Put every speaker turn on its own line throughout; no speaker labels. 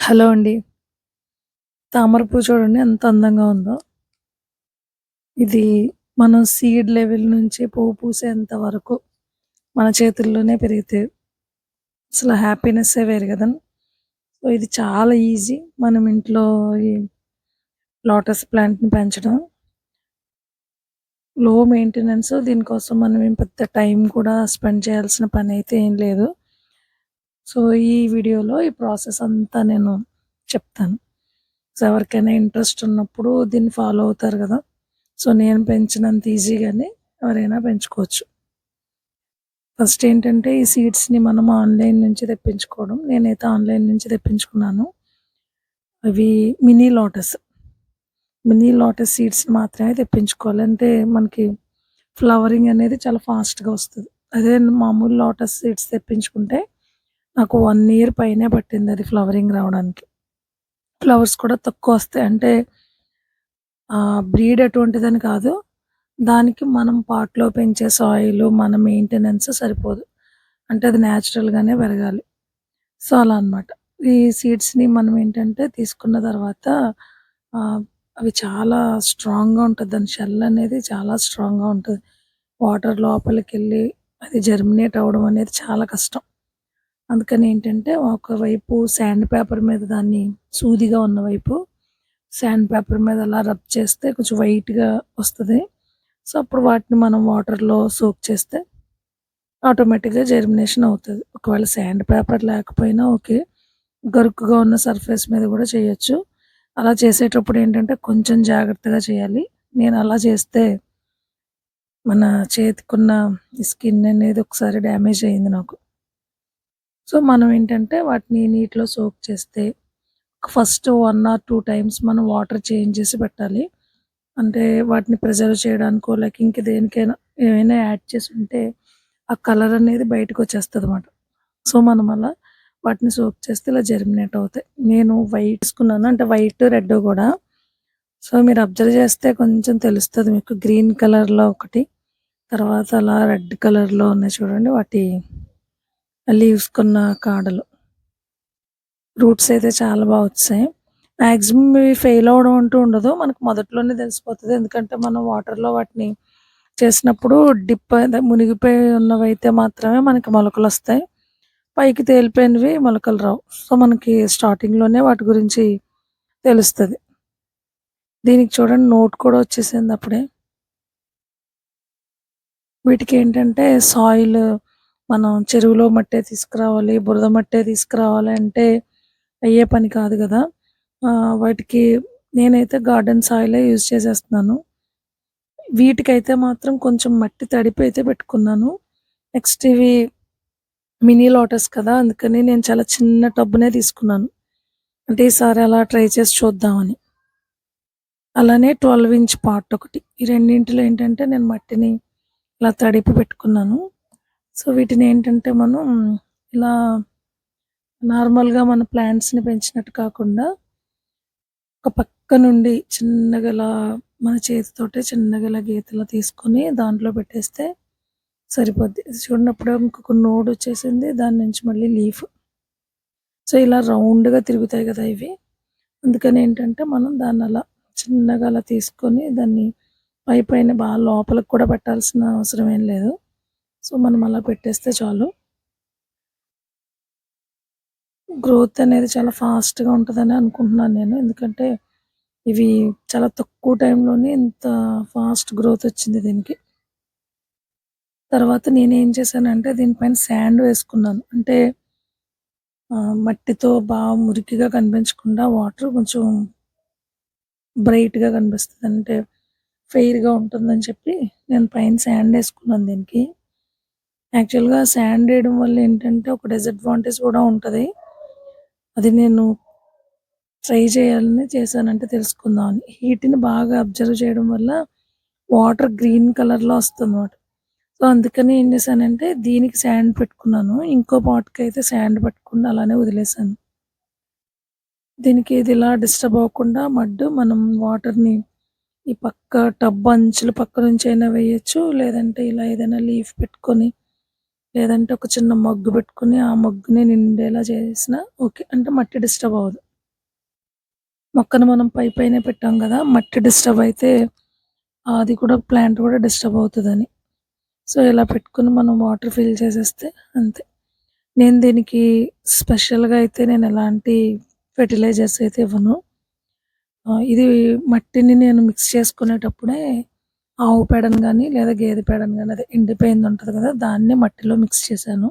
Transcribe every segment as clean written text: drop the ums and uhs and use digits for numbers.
Hello అండి. తామర పువ్వు చూడండి ఎంత అందంగా ఉందో. ఇది మనం సీడ్ లెవెల్ నుంచి పువ్వు పూసేంత వరకు మన చేతుల్లోనే పెరిగితే అసలు హ్యాపీనెస్సే వేరు గదా! సో, ఇది చాలా ఈజీ. మనం ఇంట్లో ఈ లోటస్ ప్లాంట్‌ని పెంచడం. లో మెయింటెనెన్స్ దీనికోసం మనం ఏం పెద్ద టైం కూడా స్పెండ్ చేయాల్సిన పనైతే ఏం లేదు. సో, ఈ వీడియోలో ఈ ప్రాసెస్ అంతా నేను చెప్తాను. సో, ఎవరికైనా ఇంట్రెస్ట్ ఉన్నప్పుడు దీన్ని ఫాలో అవుతారు గదా! సో, నేను పెంచినంత ఈజీగానే ఎవరైనా పెంచుకోవచ్చు. ఫస్ట్ ఏంటంటే ఈ సీడ్స్‌ని మనం ఆన్‌లైన్ నుంచి తెప్పించుకోవడం. నేనైతే ఆన్‌లైన్ నుంచి తెప్పించుకున్నాను. అవి మినీ లోటస్. మినీ లోటస్ సీడ్స్‌ని మాత్రమే తెప్పించుకోవాలి. అంటే మనకి ఫ్లవరింగ్ అనేది చాలా ఫాస్ట్‌గా వస్తది. అదే మామూలు లోటస్ సీడ్స్ తెప్పించుకుంటే నాకు 1 ఇయర్ పైనే పట్టింది అది ఫ్లవరింగ్ రావడానికి. ఫ్లవర్స్ కూడా తక్కువొస్తాయి. అంటే బ్రీడ్ అటువంటిదని కాదు. దానికి మనం పాట్‌లో పెంచే సాయిలు, మన మెయింటెనెన్స్ సరిపోదు. అంటే అది నేచురల్‌గానే పెరగాలి. సో, అలా అనమాట. ఈ సీడ్స్‌ని మనం ఏంటంటే తీసుకున్న తర్వాత ఆహ్, అవి చాలా స్ట్రాంగ్‌గా ఉంటది. దాని షెల్ అనేది చాలా స్ట్రాంగ్‌గా ఉంటది. వాటర్ లోపలికెళ్ళి అది జెర్మినేట్ అవ్వడం అనేది చాలా కష్టం. అందుకని ఏంటంటే ఒకవైపు సాండ్ పేపర్ మీద దాన్ని సూదిగా ఉన్న వైపు సాండ్ పేపర్ మీద అలా రబ్ చేస్తే కొంచెం వైట్‌గా వస్తది. సో, అప్పుడు వాటిని మనం వాటర్‌లో సోక్ చేస్తే ఆటోమేటిక్‌గా జెర్మినేషన్ అవుతది. ఒకవేళ సాండ్ పేపర్ లేకపోయినా ఓకే. గరుకుగా ఉన్న సర్ఫేస్ మీద గూడా చేయొచ్చు. అలా చేసేటప్పుడు ఏంటంటే కొంచెం జాగ్రత్తగా చేయాలి. నేను అలా చేస్తే మన చేతికున్న ఈ స్కిన్ అనేది ఒకసారి డ్యామేజ్ అయింది నాకు. సో, మనం ఏంటంటే వాటిని నీటిలో సోక్ చేస్తే ఫస్ట్ 1 ఆర్ 2 టైమ్స్ మనం వాటర్ చేంజ్ చేసి పెట్టాలి. అంటే వాటిని ప్రిజర్వ్ చేయడానికో లేక ఇంక దేనికైనా ఏమైనా యాడ్ చేసుంటే ఆ కలర్ అనేది బయటకొచ్చేస్తదనమాట. సో, మనం అలా వాటిని సోక్ చేస్తే ఇలా జెర్మినేట్ అవుతాయి. నేను వైట్ తీసుకున్నాను. అంటే వైట్, రెడ్ గూడా. సో, మీరు అబ్జర్వ్ చేస్తే కొంచెం తెలుస్తది మీకు. గ్రీన్ కలర్‌లో ఒకటి, తర్వాత అలా రెడ్ కలర్‌లో ఉన్నాయి చూడండి. వాటి లీవ్స్‌కున్న కాడలు. రూట్స్ అయితే చాలా బా వచ్చాయి. మాక్సిమం ఇవి ఫెయిల్ అవ్వడం అంటూ ఉండదు. మనకు మొదట్లోనే తెలిసిపోతది. ఎందుకంటే మనం వాటర్‌లో వాటిని చేసినప్పుడు డిప్ అదే మునిగిపోయి ఉన్నవైతే మాత్రమే మనకి మొలకలొస్తాయి. పైకి తేలిపోయినవి మొలకలు రావు. సో, మనకి స్టార్టింగ్‌లోనే వాటి గురించి తెలుస్తది. దీనికి చూడండి నోట్ కూడా వచ్చేసింది అప్పుడే. వీటికేంటంటే సాయిల్ మనం చెరువులో మట్టే తీసుకురావాలి, బురద మట్టే తీసుకురావాలి అంటే అయ్యే పని కాదు గదా! వాటికి నేనైతే గార్డెన్ సాయిలే యూజ్ చేసేస్తున్నాను. వీటికైతే మాత్రం కొంచెం మట్టి తడిపి అయితే పెట్టుకున్నాను. నెక్స్ట్ ఇవి మినీ లోటస్ కదా! అందుకని నేను చాలా చిన్న టబ్‌నే తీసుకున్నాను. అంటే ఈసారి అలా ట్రై చేసి చూద్దామని. అలానే 12 ఇంచ్ పాట్ ఒకటి. ఈ రెండింటిలో ఏంటంటే నేను మట్టిని ఇలా తడిపి పెట్టుకున్నాను. సో, వీటినేంటంటే మనం ఇలా నార్మల్‌గా మన ప్లాంట్స్‌ని పెంచినట్టు కాకుండా ఒక పక్క నుండి చిన్నగా ఇలా మన చేతితోటే చిన్నగా ఇలా గీతలు తీసుకొని దాంట్లో పెట్టేస్తే సరిపోద్ది. ఇది చూడండి అప్పుడే ఇంకొక నోడొచ్చేసింది. దాని నుంచి మళ్ళీ లీఫ్. సో, ఇలా రౌండ్‌గా తిరుగుతాయి గదా ఇవి. అందుకనేంటంటే మనం దాన్నలా చిన్నగా అలా తీసుకొని దాన్ని పైన బాగా లోపలికి కూడా పెట్టాల్సిన అవసరం ఏం లేదు. సో, మనం అలా పెట్టేస్తే చాలు. గ్రోత్ అనేది చాలా ఫాస్ట్‌గా ఉంటదని అనుకుంటున్నాను నేను. ఎందుకంటే ఇవి చాలా తక్కువ టైంలోనే ఇంత ఫాస్ట్ గ్రోత్ వచ్చింది దీనికి. తర్వాత నేనేం చేశానంటే దీనిపైన శాండ్ వేసుకున్నాను. అంటే మట్టితో మురికిగా కనిపించకుండా వాటర్ కొంచెం బ్రైట్‌గా కనిపిస్తది. అంటే ఫెయిర్‌గా ఉంటుందని చెప్పి నేను పైన శాండ్ ఏసుకున్నాను దీనికి. యాక్చువల్‌గా శాండ్ ఏయడం వల్ల ఏంటంటే ఒక డిసడ్వాంటేజ్ కూడా ఉంటది. అది నేను ట్రై చేయాలని చేశాను. అంటే తెలుసుకుందామని. హీట్‌ని బాగా అబ్జర్వ్ చేయడం వల్ల వాటర్ గ్రీన్ కలర్‌లో వస్తుందన్నమాట. సో, అందుకని ఏం చేశానంటే దీనికి శాండ్ పెట్టుకున్నాను. ఇంకో పాట్‌కైతే శాండ్ పెట్టకుండా అలానే వదిలేసాను. దీనికి ఇది ఇలా డిస్టర్బ్ అవ్వకుండా మనం వాటర్‌ని ఈ పక్క టబ్ అంచుల పక్క నుంచైనా వేయొచ్చు. లేదంటే ఇలా ఏదైనా లీఫ్ పెట్టుకొని, లేదంటే ఒక చిన్న మగ్గు పెట్టుకొని, ఆ మగ్గుని నిండేలా చేసినా ఓకే. అంటే మట్టి డిస్టర్బ్ అవ్వదు. మొక్కను మనం పైనే పెట్టాం కదా! మట్టి డిస్టర్బ్ అయితే అది కూడా ప్లాంట్ కూడా డిస్టర్బ్ అవుతదని. సో, ఇలా పెట్టుకొని మనం వాటర్ ఫిల్ చేసేస్తే అంతే. నేను దీనికి స్పెషల్‌గా అయితే నేను ఎలాంటి ఫెర్టిలైజర్స్ అయితే ఇవ్వను. ఇది మట్టిని నేను మిక్స్ చేసుకునేటప్పుడే ఆవు పేడను గాని, లేదా గేదె పేడను గాని అదే ఎండిపోయింది ఉంటది కదా! దాన్నే మట్టిలో మిక్స్ చేశాను.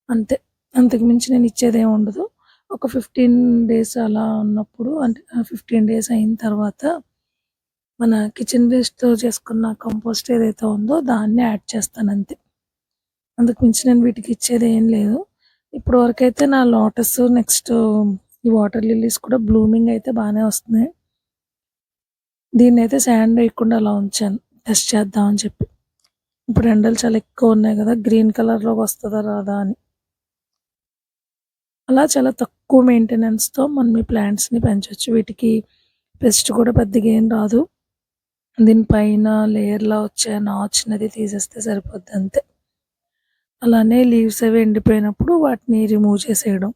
అంతే. అంతకు మించి నేను ఇచ్చేదేమి ఉండదు. ఒక 15 డేస్ అలా ఉన్నప్పుడు అంటే 15 డేస్ అయిన తర్వాత మన కిచెన్ వేస్ట్‌తో చేసుకున్న కంపోస్ట్ ఏదైతే ఉందో దాన్ని యాడ్ చేస్తానంతే. అంతకు మించి నేను వీటికి ఇచ్చేదేం లేదు. ఇప్పటి వరకైతే నా లోటస్ నెక్స్ట్ ఈ వాటర్ లిల్లీస్ కూడా బ్లూమింగ్ అయితే బానే వస్తున్నాయి. దీన్నైతే శాండ్ వేయకుండా అలా ఉంచాను. టెస్ట్ చేద్దాం అని చెప్పి. ఇప్పుడు ఎండలు చాలా ఎక్కువ ఉన్నాయి గదా! గ్రీన్ కలర్‌లోకి వస్తదా రాదా అని. అలా చాలా తక్కువ మెయింటెనెన్స్‌తో మనం ఈ ప్లాంట్స్‌ని పెంచొచ్చు. వీటికి పెస్ట్ కూడా పెద్దగా ఏం రాదు. దీని పైన లేయర్‌లా వచ్చే నాచునది తీసేస్తే సరిపోద్ది అంతే. అలానే లీవ్స్ అవి ఎండిపోయినప్పుడు వాటిని రిమూవ్ చేసేయడం.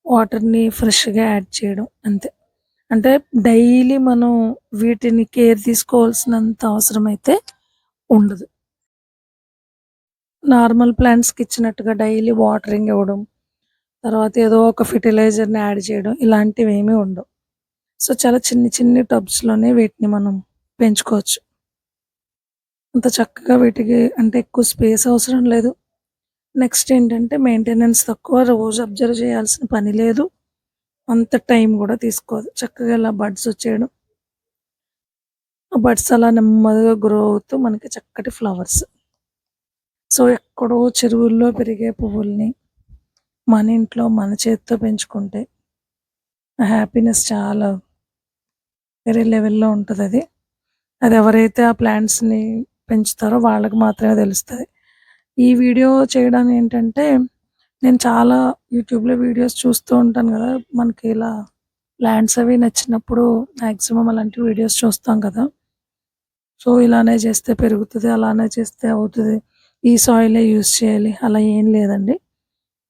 వాటర్‌ని ఫ్రెష్‌గా యాడ్ చేయడం అంతే. అంటే డైలీ మనం వీటిని కేర్ తీసుకోవాల్సినంత అవసరమైతే ఉండదు. నార్మల్ ప్లాంట్స్‌కి ఇచ్చినట్టుగా డైలీ వాటరింగ్ ఇవ్వడం, తర్వాత ఏదో ఒక ఫెర్టిలైజర్‌ని యాడ్ చేయడం ఇలాంటివేమీ ఉండవు. సో, చాలా చిన్ని చిన్ని టబ్స్‌లోనే వీటిని మనం పెంచుకోవచ్చు. అంత చక్కగా వీటికి అంటే ఎక్కువ స్పేస్ అవసరం లేదు. నెక్స్ట్ ఏంటంటే మెయింటెనెన్స్ తక్కువ. రోజు అబ్జర్వ్ చేయాల్సిన పని లేదు. అంత టైం గూడా తీసుకోదు. చక్కగా ఇలా బడ్స్ వచ్చేయడం. ఆ బడ్స్ అలా నెమ్మదిగా గ్రో అవుతూ మనకి చక్కటి ఫ్లవర్స్. సో, ఎక్కడో చెరువుల్లో పెరిగే పువ్వుల్ని మన ఇంట్లో మన చేత్తో పెంచుకుంటే ఆ హ్యాపీనెస్ చాలా వేరే లెవెల్‌లో ఉంటదది. అది ఎవరైతే ఆ ప్లాంట్స్‌ని పెంచుతారో వాళ్ళకి మాత్రమే తెలుస్తది. ఈ వీడియో చేయడం ఏంటంటే, నేను చాలా యూట్యూబ్‌లో వీడియోస్ చూస్తూ ఉంటాను గదా! మనకి ఇలా ప్లాంట్స్ అవి నచ్చినప్పుడు మాక్సిమం అలాంటి వీడియోస్ చూస్తాం కదా! సో, ఇలానే చేస్తే పెరుగుతది, అలానే చేస్తే అవుతది. ఈ సాయిలే యూజ్ చేయాలి అలా ఏం లేదండి.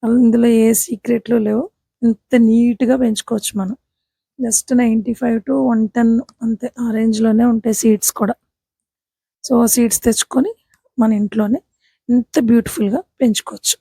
ఇందులో ఏ సీక్రెట్లు లేవు. ఇంత నీట్‌గా పెంచుకోవచ్చు మనం. జస్ట్ 95-110 అంతే ఆ రేంజ్‌లోనే ఉంటాయి సీడ్స్ కూడా. సో, సీడ్స్ తెచ్చుకొని మన ఇంట్లోనే ఇంత బ్యూటిఫుల్‌గా పెంచుకోవచ్చు.